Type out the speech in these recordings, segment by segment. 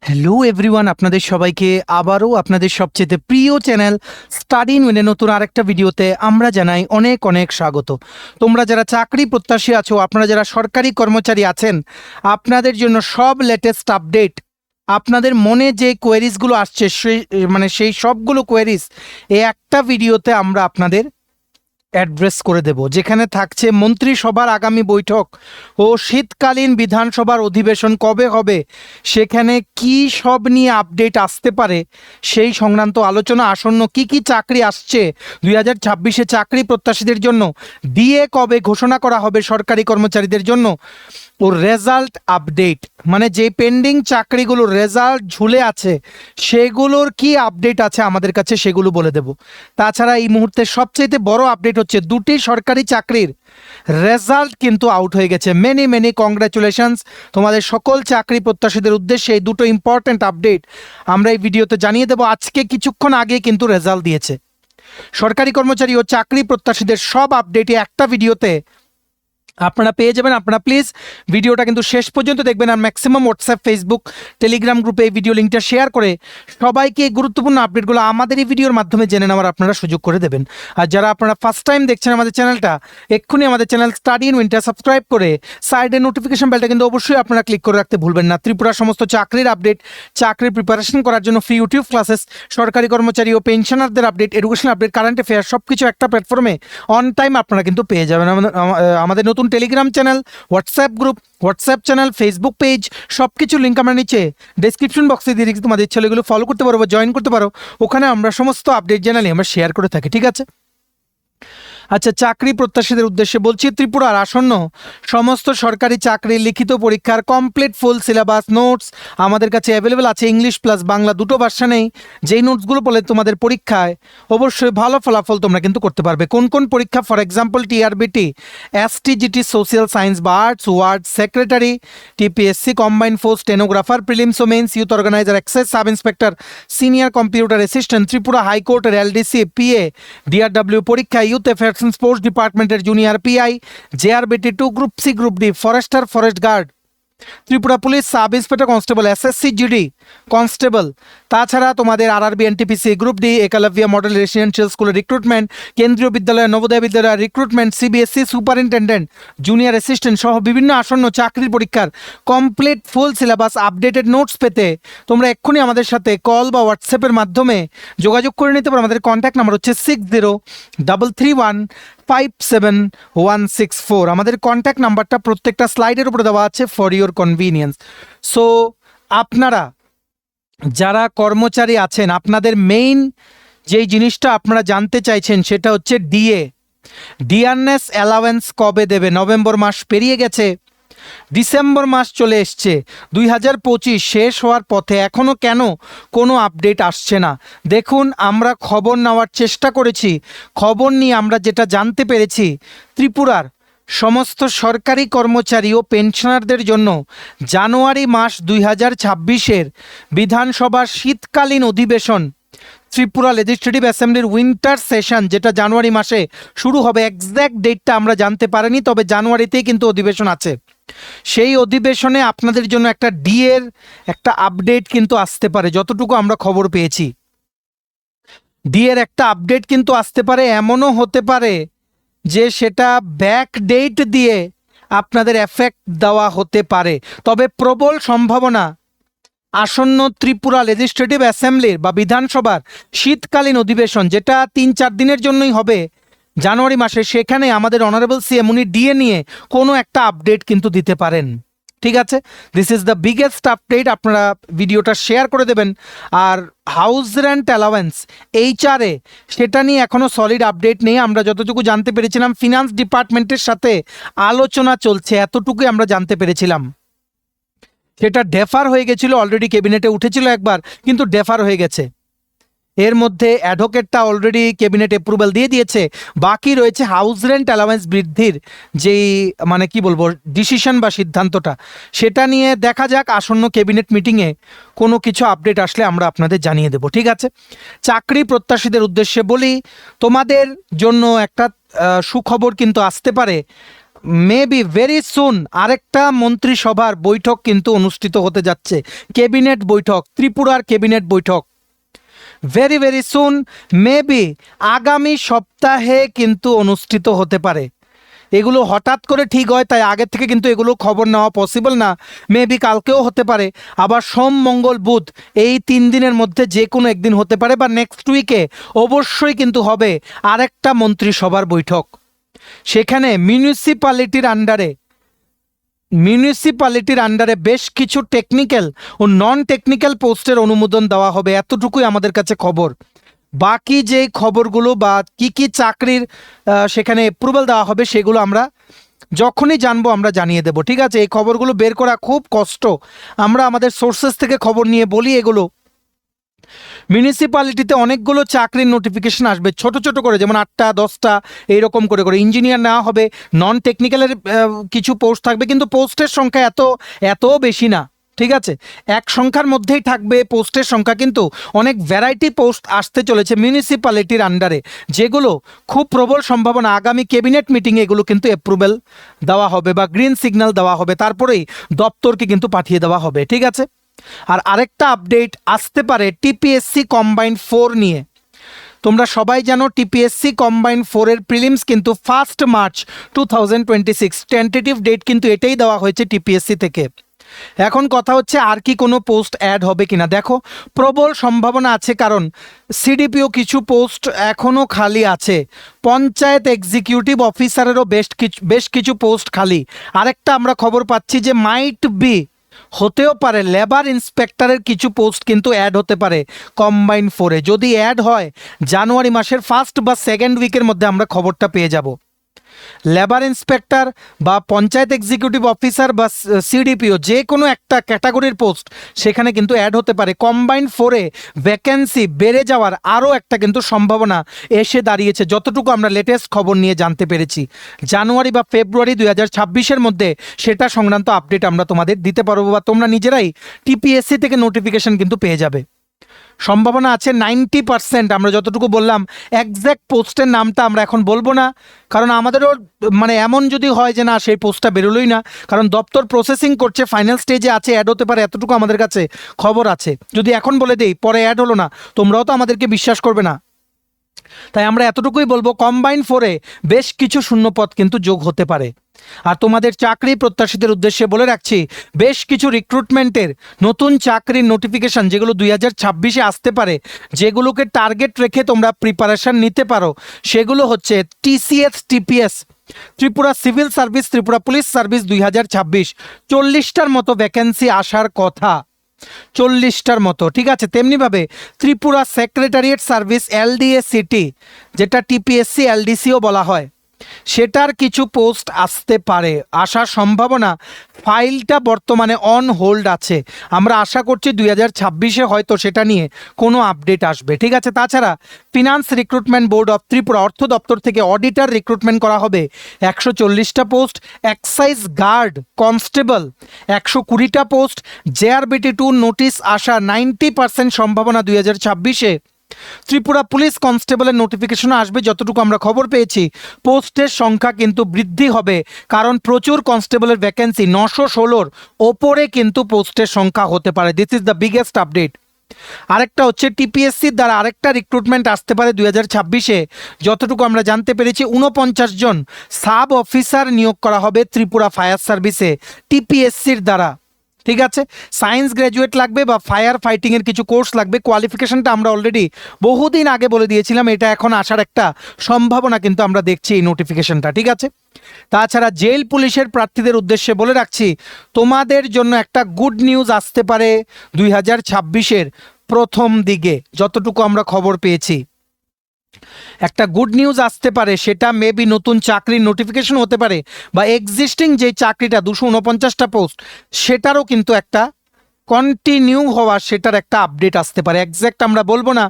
Hello everyone, আপনাদের সবাইকে আবারও আপনাদের সবচেয়ে প্রিয় চ্যানেল স্টাডি ইন উইনের নতুন আরেকটা ভিডিওতে আমরা জানাই অনেক অনেক স্বাগত। তোমরা যারা চাকরি প্রত্যাশী আছো, আপনারা যারা সরকারি কর্মচারী আছেন, আপনাদের জন্য সব লেটেস্ট আপডেট, আপনাদের মনে যে কোয়েরিজগুলো আসছে সেই সবগুলো কোয়েরিজ এই একটা ভিডিওতে আমরা আপনাদের অ্যাড্রেস করে দেব, যেখানে থাকছে মন্ত্রিসভার আগামী বৈঠক ও শীতকালীন বিধানসভার অধিবেশন কবে হবে, সেখানে কি সব নিয়ে আপডেট আসতে পারে সেই সংক্রান্ত আলোচনা, আসন্ন কি কি চাকরি আসছে 2026-এ চাকরি প্রত্যাশীদের জন্য, ডিএ কবে ঘোষণা করা হবে সরকারি কর্মচারীদের জন্য, ও রেজাল্ট আপডেট, মানে যে পেন্ডিং চাকরিগুলোর রেজাল্ট ঝুলে আছে সেগুলোর কি আপডেট আছে আমাদের কাছে সেগুলো বলে দেব। তাছাড়া এই মুহূর্তে সবচেয়ে বড় আপডেট হচ্ছে দুটি সরকারি চাকরির রেজাল্ট কিন্তু আউট হয়ে গেছে। মেনি মেনি কংগ্রাচুলেশনস তোমাদের সকল চাকরি প্রত্যাশীদের উদ্দেশ্যে। এই দুটো ইম্পর্ট্যান্ট আপডেট আমরা এই ভিডিওতে জানিয়ে দেব। আজকে কিছুক্ষণ আগে কিন্তু রেজাল্ট দিয়েছে। সরকারি কর্মচারী ও চাকরি প্রত্যাশীদের সব আপডেটই একটা ভিডিওতে আপনারা পেয়ে যাবেন। আপনারা প্লিজ ভিডিওটা কিন্তু শেষ পর্যন্ত দেখবেন, আর ম্যাক্সিমাম হোয়াটসঅ্যাপ, ফেসবুক, টেলিগ্রাম গ্রুপে এই ভিডিও লিঙ্কটা শেয়ার করে সবাইকে এই গুরুত্বপূর্ণ আপডেটগুলো আমাদের এই ভিডিওর মাধ্যমে জেনে নেওয়ার আপনারা সুযোগ করে দেবেন। আর যারা আপনারা ফার্স্ট টাইম দেখছেন আমাদের চ্যানেলটা, এক্ষুনি আমাদের channel study in winter subscribe করে সাইডে নোটিফিকেশন বেলটা কিন্তু অবশ্যই আপনারা ক্লিক করে রাখতে ভুলবেন না। ত্রিপুরার সমস্ত চাকরির আপডেট, চাকরির প্রিপারেশন করার জন্য ফ্রি ইউটিউব ক্লাসেস, সরকারি কর্মচারী ও পেনশনারদের update, education update, current affair সব কিছু একটা প্ল্যাটফর্মে অন টাইম আপনারা কিন্তু পেয়ে যাবেন। আমাদের নতুন Telegram channel, WhatsApp group, WhatsApp channel, Facebook page, সব কিছু লিঙ্ক আমরা নিচে ডেসক্রিপশন বক্সে দিয়ে রেখেছি। তোমাদের ইচ্ছা হলে এগুলো ফলো করতে পারো বা জয়েন করতে পারো। ওখানে আমরা সমস্ত আপডেট জানালে আমরা শেয়ার করে থাকি, ঠিক আছে? আচ্ছা, চাকরি প্রত্যাশীদের উদ্দেশ্যে বলছি, ত্রিপুরার আসন্ন সমস্ত সরকারি চাকরির লিখিত পরীক্ষার কমপ্লিট ফুল সিলেবাস নোটস আমাদের কাছে অ্যাভেলেবেল আছে, ইংলিশ প্লাস বাংলা দুটো ভার্সানেই। যেই নোটসগুলো বলে তোমাদের পরীক্ষায় অবশ্যই ভালো ফলাফল তোমরা কিন্তু করতে পারবে। কোন কোন পরীক্ষা? For example TRBT, STGT social science বা arts, ward secretary, TPSC combined force, stenographer, prelims ও mains, youth organiser, excise sub inspector, senior computer assistant, Tripura হাইকোর্টের এলডিসি, পিএ, ডিআরডব্লিউ পরীক্ষা, ইউথ অ্যাফেয়ার্স অ্যান্ড স্পোর্টস ডিপার্টমেন্টের junior PI, JRBT 2, group C, group D, forester, forest guard, Tripura police sub inspector constable, SSC GD constable. তাছাড়া তোমাদের RRB, NTPC, group D, Eklavya model residential স্কুলের recruitment, কেন্দ্রীয় বিদ্যালয়, নবোদয় বিদ্যালয় recruitment, CBSE superintendent, junior assistant সহ বিভিন্ন আসন্ন চাকরির পরীক্ষার complete full syllabus updated notes পেতে তোমরা এক্ষুনি আমাদের সাথে কল বা হোয়াটসঅ্যাপের মাধ্যমে যোগাযোগ করে নিতে পারো। আমাদের কন্ট্যাক্ট নাম্বার হচ্ছে 6033157164। আমাদের কন্ট্যাক্ট নাম্বারটা প্রত্যেকটা স্লাইডের উপরে দেওয়া আছে ফর ইউর কনভিনিয়েন্স। সো আপনারা যারা কর্মচারী আছেন, আপনাদের মেইন যেই জিনিসটা আপনারা জানতে চাইছেন সেটা হচ্ছে ডিয়ারনেস অ্যালাওয়েন্স কবে দেবে। নভেম্বর মাস পেরিয়ে গেছে, ডিসেম্বর মাস চলে এসছে, 2025 শেষ হওয়ার পথে, এখনও কেন কোনো আপডেট আসছে না? দেখুন, আমরা খবর নেওয়ার চেষ্টা করেছি, খবর নিয়ে আমরা যেটা জানতে পেরেছি, ত্রিপুরার সমস্ত সরকারি কর্মচারী ও পেনশনারদের জন্য জানুয়ারি মাস 2026-এর বিধানসভার শীতকালীন অধিবেশন, ত্রিপুরা লেজিসলেটিভ অ্যাসেম্বলির উইন্টার সেশন, যেটা জানুয়ারি মাসে শুরু হবে, এক্স্যাক্ট ডেটটা আমরা জানতে পারিনি, তবে জানুয়ারিতেই কিন্তু অধিবেশন আছে। সেই অধিবেশনে আপনাদের জন্য একটা ডিএর একটা আপডেট কিন্তু আসতে পারে, যতটুকু আমরা খবর পেয়েছি। ডিএর একটা আপডেট কিন্তু আসতে পারে, এমনও হতে পারে যে সেটা ব্যাক ডেট দিয়ে আপনাদের এফেক্ট দেওয়া হতে পারে। তবে প্রবল সম্ভাবনা আসন্ন ত্রিপুরা লেজিসলেটিভ অ্যাসেম্বলির বা বিধানসভার শীতকালীন অধিবেশন, যেটা 3-4 দিনের জন্যই হবে জানুয়ারি মাসে, সেখানে আমাদের অনারেবল সিএম উনি ডিএ নিয়ে কোনো একটা আপডেট কিন্তু দিতে পারেন, ঠিক আছে? This is the biggest update. আপনারা ভিডিওটা শেয়ার করে দেবেন। আর হাউস রেন্ট অ্যালাওয়েন্স, এইচআরএ, সেটা নিয়ে এখনও সলিড আপডেট নেই। আমরা যতটুকু জানতে পেরেছিলাম ফিনান্স ডিপার্টমেন্টের সাথে আলোচনা চলছে, এতটুকুই আমরা জানতে পেরেছিলাম। সেটা ডেফার হয়ে গেছিল, অলরেডি ক্যাবিনেটে উঠেছিল একবার, কিন্তু ডেফার হয়ে গেছে। এর মধ্যে অ্যাডভোকেটটা অলরেডি ক্যাবিনেট অ্যাপ্রুভাল দিয়ে দিয়েছে, বাকি রয়েছে হাউস রেন্ট অ্যালাওয়েন্স বৃদ্ধির যেই মানে কি বলবো ডিসিশন বা সিদ্ধান্তটা, সেটা নিয়ে দেখা যাক আসন্ন ক্যাবিনেট মিটিংয়ে কোনো কিছু আপডেট আসলে আমরা আপনাদের জানিয়ে দেব, ঠিক আছে? চাকরি প্রত্যাশীদের উদ্দেশ্যে বলি, তোমাদের জন্য একটা সুখবর কিন্তু আসতে পারে। মেবি ভেরি সুন আরেকটা মন্ত্রিসভার বৈঠক কিন্তু অনুষ্ঠিত হতে যাচ্ছে, ক্যাবিনেট বৈঠক, ত্রিপুরার ক্যাবিনেট বৈঠক ভেরি ভেরি সুন, মেবি আগামী সপ্তাহে কিন্তু অনুষ্ঠিত হতে পারে। এগুলো হঠাৎ করে ঠিক হয়, তাই আগের থেকে কিন্তু এগুলো খবর নেওয়া পসিবল না। মেবি কালকেও হতে পারে, আবার সোম মঙ্গল বুধ এই 3 দিনের মধ্যে যে কোনো একদিন হতে পারে, বা নেক্সট উইকে অবশ্যই কিন্তু হবে আরেকটা মন্ত্রিসভার বৈঠক। সেখানে মিউনিসিপ্যালিটির আন্ডারে বেশ কিছু টেকনিক্যাল ও নন টেকনিক্যাল পোস্টের অনুমোদন দেওয়া হবে, এতটুকুই আমাদের কাছে খবর। বাকি যে খবরগুলো বা কি চাকরির সেখানে অ্যাপ্রুভাল দেওয়া হবে সেগুলো আমরা যখনই জানবো আমরা জানিয়ে দেব, ঠিক আছে? এই খবরগুলো বের করা খুব কষ্ট, আমরা আমাদের সোর্সেস থেকে খবর নিয়ে বলি এগুলো। মিউনিসিপ্যালিটিতে অনেকগুলো চাকরির নোটিফিকেশন আসবে ছোট ছোট করে, যেমন 8টা 10টা এইরকম করে করে ইঞ্জিনিয়ার নেওয়া হবে, নন টেকনিক্যালের কিছু পোস্ট থাকবে, কিন্তু পোস্টের সংখ্যা এত বেশি না, ঠিক আছে? এক সংখ্যার মধ্যেই থাকবে পোস্টের সংখ্যা, কিন্তু অনেক ভ্যারাইটি পোস্ট আসতে চলেছে মিউনিসিপ্যালিটির আন্ডারে, যেগুলো খুব প্রবল সম্ভাবনা আগামী ক্যাবিনেট মিটিংয়ে এগুলো কিন্তু অ্যাপ্রুভাল দেওয়া হবে বা গ্রিন সিগন্যাল দেওয়া হবে, তারপরেই দপ্তরকে কিন্তু পাঠিয়ে দেওয়া হবে, ঠিক আছে? আর আরেকটা আপডেট আসতে পারে টিপিএসসি কম্বাইন্ড 4 নিয়ে। তোমরা সবাই জানো টিপিএসসি কম্বাইন্ড 4 এর প্রিলিমস কিন্তু 1 মার্চ 2026, টেন্টেটিভ ডেট কিন্তু এটাই দেওয়া হয়েছে টিপিএসসি থেকে। এখন কথা হচ্ছে আর কি কোনো পোস্ট অ্যাড হবে কিনা। দেখো প্রবল সম্ভাবনা আছে, কারণ সিডিপিও কিছু পোস্ট এখনও খালি আছে, পঞ্চায়েত এক্সিকিউটিভ অফিসারেরও বেশ কিছু পোস্ট খালি। আরেকটা আমরা খবর পাচ্ছি যে মাইট বি হতেও পারে লেবার ইন্সপেক্টরের কিছু পোস্ট কিন্তু অ্যাড হতে পারে কম্বাইন্ড 4-এ। যদি অ্যাড হয় জানুয়ারি মাসের 1st বা 2nd উইকের মধ্যে আমরা খবরটা পেয়ে যাব। লেবার ইন্সপেক্টর বা পঞ্চায়েত এক্সিকিউটিভ অফিসার বা সিডিপিও যে কোনো একটা ক্যাটাগরির পোস্ট সেখানে কিন্তু অ্যাড হতে পারে। কম্বাইন্ড 4-এ ভ্যাকেন্সি বেড়ে যাওয়ার আরও একটা কিন্তু সম্ভাবনা এসে দাঁড়িয়েছে, যতটুকু আমরা লেটেস্ট খবর নিয়ে জানতে পেরেছি। জানুয়ারি বা ফেব্রুয়ারি 2026-এর মধ্যে সেটা সংক্রান্ত আপডেট আমরা তোমাদের দিতে পারবো, বা তোমরা নিজেরাই টিপিএসসি থেকে নোটিফিকেশন কিন্তু পেয়ে যাবে। সম্ভাবনা আছে 90%। আমরা যতটুকু বললাম এক্স্যাক্ট পোস্টের নামটা আমরা এখন বলবো না, কারণ আমাদেরও মানে এমন যদি হয় যে না সেই পোস্টটা বেরোলোই না, কারণ দপ্তর প্রসেসিং করছে, ফাইনাল স্টেজে আছে, অ্যাড হতে পারে, এতটুকু আমাদের কাছে খবর আছে। যদি এখন বলে দেই পরে অ্যাড হলো না, তোমরাও তো আমাদেরকে বিশ্বাস করবে না, তাই আমরা এতটুকুই বলবো কম্বাইন্ড 4-এ বেশ কিছু শূন্যপদ কিন্তু যোগ হতে পারে। আর তোমাদের চাকরি প্রত্যাশীদের উদ্দেশ্যে বলে রাখছি, বেশ কিছু রিক্রুটমেন্টের নতুন চাকরির নোটিফিকেশন যেগুলো 2026-এ আসতে পারে, যেগুলোকে টার্গেট রেখে তোমরা প্রিপারেশন নিতে পারো, সেগুলো হচ্ছে TCS TPS, Tripura civil service, Tripura police service 2026, 40টার মতো ভ্যাকেন্সি আসার কথা, 40টার মতো, ঠিক আছে? তেমনিভাবে Tripura secretariat service LDA city, যেটা টিপিএসসি এলডিসিও বলা হয়, সেটার কিছু পোস্ট আসতে পারে, আসার সম্ভাবনা। ফাইলটা বর্তমানে অন হোল্ড আছে, আমরা আশা করছি 2026-এ হয়তো সেটা নিয়ে কোনো আপডেট আসবে, ঠিক আছে? তাছাড়া finance recruitment board of Tripura অর্থ দপ্তর থেকে অডিটর রিক্রুটমেন্ট করা হবে 140টা পোস্ট, এক্সাইজ গার্ড কনস্টেবল 120টা পোস্ট, জেআরবিটি 2 নোটিশ আসা 90% সম্ভাবনা 2026-এ। ত্রিপুরা পুলিশ কনস্টেবলের নোটিফিকেশন আসবে, যতটুকু আমরা খবর পেয়েছি পোস্টের সংখ্যা কিন্তু বৃদ্ধি হবে, কারণ প্রচুর কনস্টেবলের ভ্যাকেন্সি 916-র ওপরে কিন্তু পোস্টের সংখ্যা হতে পারে। This is the biggest update. আরেকটা হচ্ছে টিপিএসসির দ্বারা আরেকটা রিক্রুটমেন্ট আসতে পারে 2026-এ, যতটুকু আমরা জানতে পেরেছি 49 জন সাব অফিসার নিয়োগ করা হবে ত্রিপুরা ফায়ার সার্ভিসে টিপিএসসির দ্বারা, ঠিক আছে? সায়েন্স গ্র্যাজুয়েট লাগবে বা ফায়ার ফাইটিংয়ের কিছু কোর্স লাগবে। কোয়ালিফিকেশনটা আমরা অলরেডি বহুদিন আগে বলে দিয়েছিলাম, এটা এখন আসার একটা সম্ভাবনা কিন্তু আমরা দেখছি এই নোটিফিকেশনটা, ঠিক আছে? তাছাড়া জেল পুলিশের প্রার্থীদের উদ্দেশ্যে বলে রাখছি, তোমাদের জন্য একটা গুড নিউজ আসতে পারে 2026-এর প্রথম দিকে, যতটুকু আমরা খবর পেয়েছি একটা গুড নিউজ আসতে পারে। সেটা মেবি নতুন চাকরির নোটিফিকেশন হতে পারে, বা এক্সিস্টিং যে চাকরিটা 249টা পোস্ট সেটারও কিন্তু একটা কন্টিনিউ হওয়া, সেটার একটা আপডেট আসতে পারে। এক্স্যাক্ট আমরা বলবো না,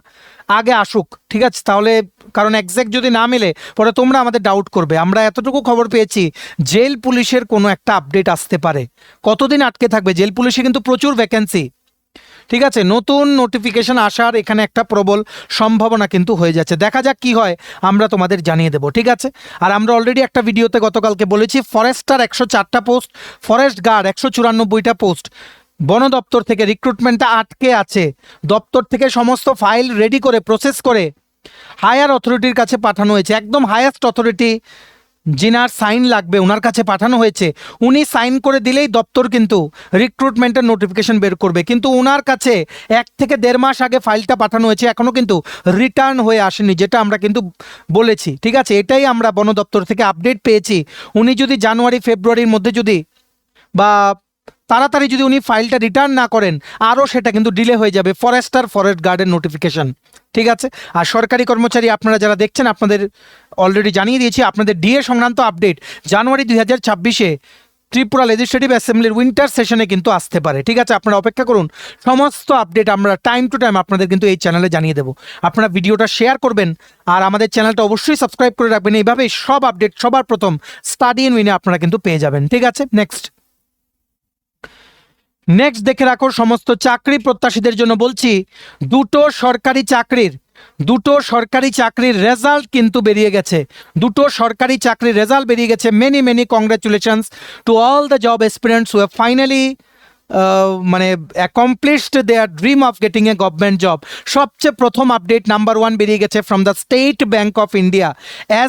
আগে আসুক, ঠিক আছে? তাহলে কারণ এক্স্যাক্ট যদি না মেলে পরে তোমরা আমাদের ডাউট করবে। আমরা এতটুকু খবর পেয়েছি জেল পুলিশের কোনো একটা আপডেট আসতে পারে। কতদিন আটকে থাকবে জেল পুলিশে, কিন্তু প্রচুর ভ্যাকেন্সি, ঠিক আছে, নতুন নোটিফিকেশন আসার এখানে একটা প্রবল সম্ভাবনা কিন্তু হয়ে যাচ্ছে। দেখা যাক কি হয়, আমরা তোমাদের জানিয়ে দেবো। ঠিক আছে, আর আমরা অলরেডি একটা ভিডিওতে গতকালকে বলেছি ফরেস্টার 104টা পোস্ট, ফরেস্ট গার্ড 194টা পোস্ট, বন দপ্তর থেকে রিক্রুটমেন্টটা আটকে আছে। দপ্তর থেকে সমস্ত ফাইল রেডি করে প্রসেস করে হায়ার অথরিটির কাছে পাঠানো হয়েছে। একদম হায়াস্ট অথরিটি যিনার সাইন লাগবে ওনার কাছে পাঠানো হয়েছে। উনি সাইন করে দিলেই দপ্তর কিন্তু রিক্রুটমেন্টের নোটিফিকেশন বের করবে, কিন্তু ওনার কাছে 1 থেকে 1.5 মাস আগে ফাইলটা পাঠানো হয়েছে, এখনও কিন্তু রিটার্ন হয়ে আসেনি, যেটা আমরা কিন্তু বলেছি। ঠিক আছে, এটাই আমরা বন দপ্তর থেকে আপডেট পেয়েছি। উনি যদি জানুয়ারি ফেব্রুয়ারির মধ্যে যদি বা তাড়াতাড়ি যদি উনি ফাইলটা রিটার্ন না করেন, আরও সেটা কিন্তু ডিলে হয়ে যাবে ফরেস্টার ফরেস্ট গার্ডের নোটিফিকেশন। ঠিক আছে, আর সরকারি কর্মচারী আপনারা যারা দেখছেন, আপনাদের অলরেডি জানিয়ে দিয়েছি আপনাদের ডিএ সংক্রান্ত আপডেট জানুয়ারি 2026-এ ত্রিপুরা লেজিসলেটিভ অ্যাসেম্বলির উইন্টার সেশনে কিন্তু আসতে পারে। ঠিক আছে, আপনারা অপেক্ষা করুন, সমস্ত আপডেট আমরা টাইম টু টাইম আপনাদের কিন্তু এই চ্যানেলে জানিয়ে দেবো। আপনারা ভিডিওটা শেয়ার করবেন আর আমাদের চ্যানেলটা অবশ্যই সাবস্ক্রাইব করে রাখবেন। এইভাবেই সব আপডেট সবার প্রথম স্টাডি ইন উইনে আপনারা কিন্তু পেয়ে যাবেন। ঠিক আছে, নেক্সট দেখে রাখো, সমস্ত চাকরি প্রত্যাশীদের জন্য বলছি, দুটো সরকারি চাকরির রেজাল্ট কিন্তু বেরিয়ে গেছে। দুটো সরকারি চাকরির রেজাল্ট বেরিয়ে গেছে। Many congratulations to all the job aspirants who have finally মানে accomplished their dream of getting a government job. সবচেয়ে প্রথম আপডেট নাম্বার 1 বেরিয়ে গেছে from the State Bank of India.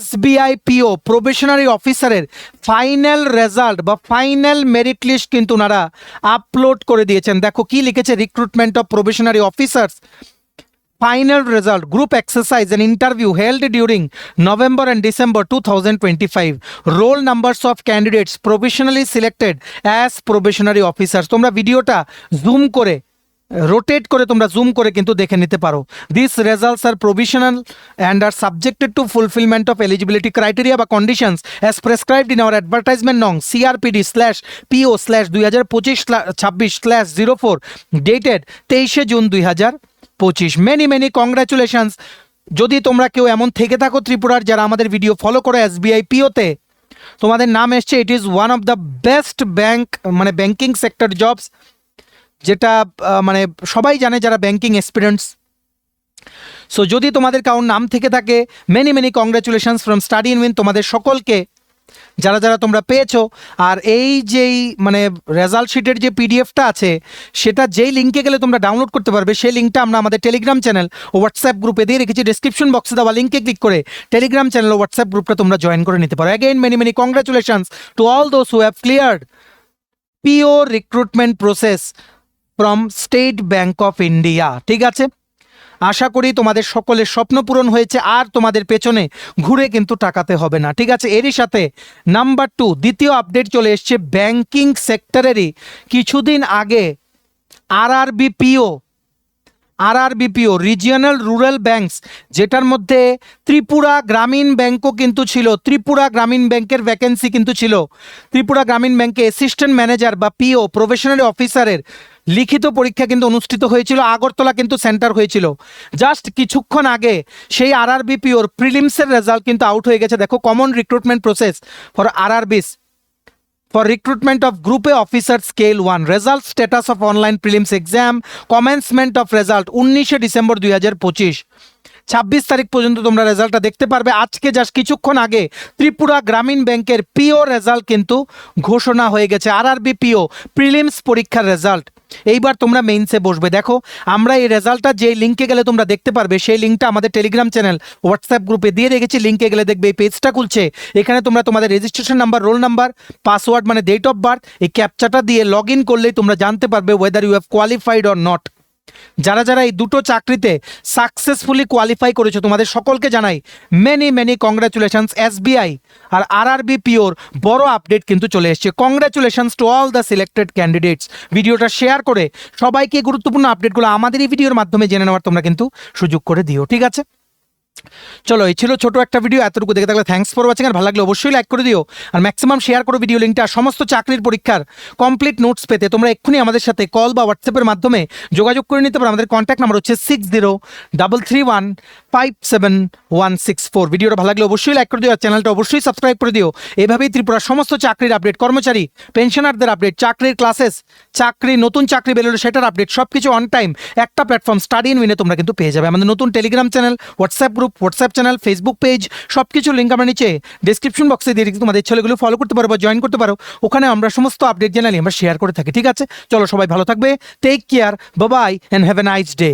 SBI PO probationary অফিসারের ফাইনাল রেজাল্ট বা final merit list কিন্তু ওনারা upload করে দিয়েছেন। দেখো কি লিখেছে, recruitment of probationary officers final result, group exercise and interview held during November and December 2025. Roll numbers of candidates provisionally selected as probationary officers. তোমরা ভিডিওটা জুম করে রোটেট করে তোমরা জুম করে কিন্তু দেখে নিতে পারো। These results are provisional and are subjected to fulfillment of eligibility criteria বা conditions as prescribed in our advertisement nong CRPD/PO/2025/04 dated 23 June 2025। Many congratulations. যদি তোমরা কেউ এমন থেকে থাকো ত্রিপুরার যারা আমাদের ভিডিও ফলো করো SBI PO-তে, তোমাদের নাম এসছে, it is one of the best bank মানে ব্যাংকিং সেক্টর জবস, যেটা মানে সবাই জানে যারা ব্যাংকিং এক্সপিরিয়েন্স। সো যদি তোমাদের কারোর নাম থেকে থাকে, many congratulations from study in win তোমাদের সকলকে, যারা তোমরা পেয়েছো। আর এই যেই মানে রেজাল্ট শিটের যে পিডিএফটা আছে, সেটা যেই লিঙ্কে গেলে তোমরা ডাউনলোড করতে পারবে, সেই লিঙ্কটা আমরা আমাদের টেলিগ্রাম চ্যানেল ও হোয়াটসঅ্যাপ গ্রুপে দিয়ে রেখেছি। ডেসক্রিপশন বক্সে দেওয়া লিঙ্কে ক্লিক করে টেলিগ্রাম চ্যানেল ও হোয়াটসঅ্যাপ গ্রুপটা তোমরা জয়েন করে নিতে পারো। Again many congratulations to all those who have cleared PO recruitment process from state Bank of India. ঠিক আছে, আশা করি তোমাদের সকলের স্বপ্ন পূরণ হয়েছে, আর তোমাদের পেছনে ঘুরে কিন্তু টাকাতে হবে না। ঠিক আছে, এরই সাথে নাম্বার 2 দ্বিতীয় আপডেট চলে এসছে ব্যাংকিং সেক্টরেরই। কিছুদিন আগে RRBPO রিজিয়নাল রুরাল ব্যাংকস, যেটার মধ্যে ত্রিপুরা গ্রামীণ ব্যাংকও কিন্তু ছিল, ত্রিপুরা গ্রামীণ ব্যাংকের ভ্যাকেন্সি কিন্তু ছিল। ত্রিপুরা গ্রামীণ ব্যাংকে অ্যাসিস্ট্যান্ট ম্যানেজার বা PO প্রফেশনারি অফিসারের লিখিত পরীক্ষা কিন্তু অনুষ্ঠিত হয়েছিল। আগরতলা কিন্তু সেন্টার হয়েছিল। জাস্ট কিছুক্ষণ আগে সেই RRBPOর প্রিলিমসের রেজাল্ট কিন্তু আউট হয়ে গেছে। দেখো, common recruitment process for RRBs for recruitment of Group A officer scale 1, result status of online prelims exam, commencement of result 19 December 2025। 26 তারিখ পর্যন্ত তোমরা রেজাল্টটা দেখতে পারবে। আজকে জাস্ট কিছুক্ষণ আগে ত্রিপুরা গ্রামীণ ব্যাংকের PO রেজাল্ট কিন্তু ঘোষণা হয়ে গেছে। RRBPO প্রিলিমস পরীক্ষার রেজাল্ট। এইবার তোমরা মেইনসে বসবে। দেখো, আমরা এই রেজাল্টটা যে লিঙ্কে গেলে তোমরা দেখতে পারবে, সেই লিঙ্কটা আমাদের টেলিগ্রাম চ্যানেল হোয়াটসঅ্যাপ গ্রুপে দিয়ে রেখেছি। লিঙ্কে গেলে দেখবে এই পেজটা খুলছে। এখানে তোমরা তোমাদের registration number, roll number, password মানে ডেট অফ বার্থ, এই ক্যাপচাটা দিয়ে লগ ইন করলেই তোমরা জানতে পারবে whether you have qualified or not. যারা এই দুটো চাকরিতে সাকসেসফুলি কোয়ালিফাই করেছো, তোমাদের সকলকে জানাই মেনি কংগ্রাচুলেশনস। SBI আর RRBPOর বড় আপডেট কিন্তু চলে এসেছে। Congratulations to all the selected candidates. ভিডিওটা শেয়ার করে সবাইকে গুরুত্বপূর্ণ আপডেটগুলো আমাদের এই ভিডিওর মাধ্যমে জেনে নেওয়ার তোমরা কিন্তু সুযোগ করে দিও। ঠিক আছে, চলো, এই ছিল ছোট একটা ভিডিও। এতটুকু দেখে থাকলে থ্যাঙ্কস ফর ওয়াচিং। আর ভালো লাগলে অবশ্যই লাইক করে দিও, আর ম্যাক্সিমাম শেয়ার করো ভিডিও লিঙ্কটা। সমস্ত চাকরির পরীক্ষার কমপ্লিট নোটস পেতে তোমরা এক্ষুনি আমাদের সাথে কল বা হোয়াটসঅ্যাপের মাধ্যমে যোগাযোগ করে নিতে পারো। আমাদের কন্ট্যাক্ট নাম্বার হচ্ছে 603315 5764। ভিডিওটা ভালো লাগলে অবশ্যই লাইক করে দিও আর চ্যানেলটা অবশ্যই সাবস্ক্রাইব করে দিও। এভাবেই ত্রিপুরার সমস্ত চাকরির আপডেট, কর্মচারী পেনশনারদের আপডেট, চাকরির ক্লাসেস, নতুন চাকরি বেরোলে সেটার আপডেট সবকিছু অন টাইম একটা প্ল্যাটফর্ম স্টাডি ইন উইনে তোমরা কিন্তু পেয়ে যাবে। আমাদের নতুন Telegram channel, WhatsApp group, WhatsApp channel, Facebook page সবকিছু লিঙ্ক আমরা নিচে ডেসক্রিপশন বক্সে দিয়ে রেখেছি। তোমাদের ছেলেগুলো ফলো করতে পারো বা জয়েন করতে পারো, ওখানে আমরা সমস্ত আপডেট জানালি আমরা শেয়ার করে থাকি। ঠিক আছে, চলো সবাই ভালো থাকবে, take care, bye bye and have a nice day.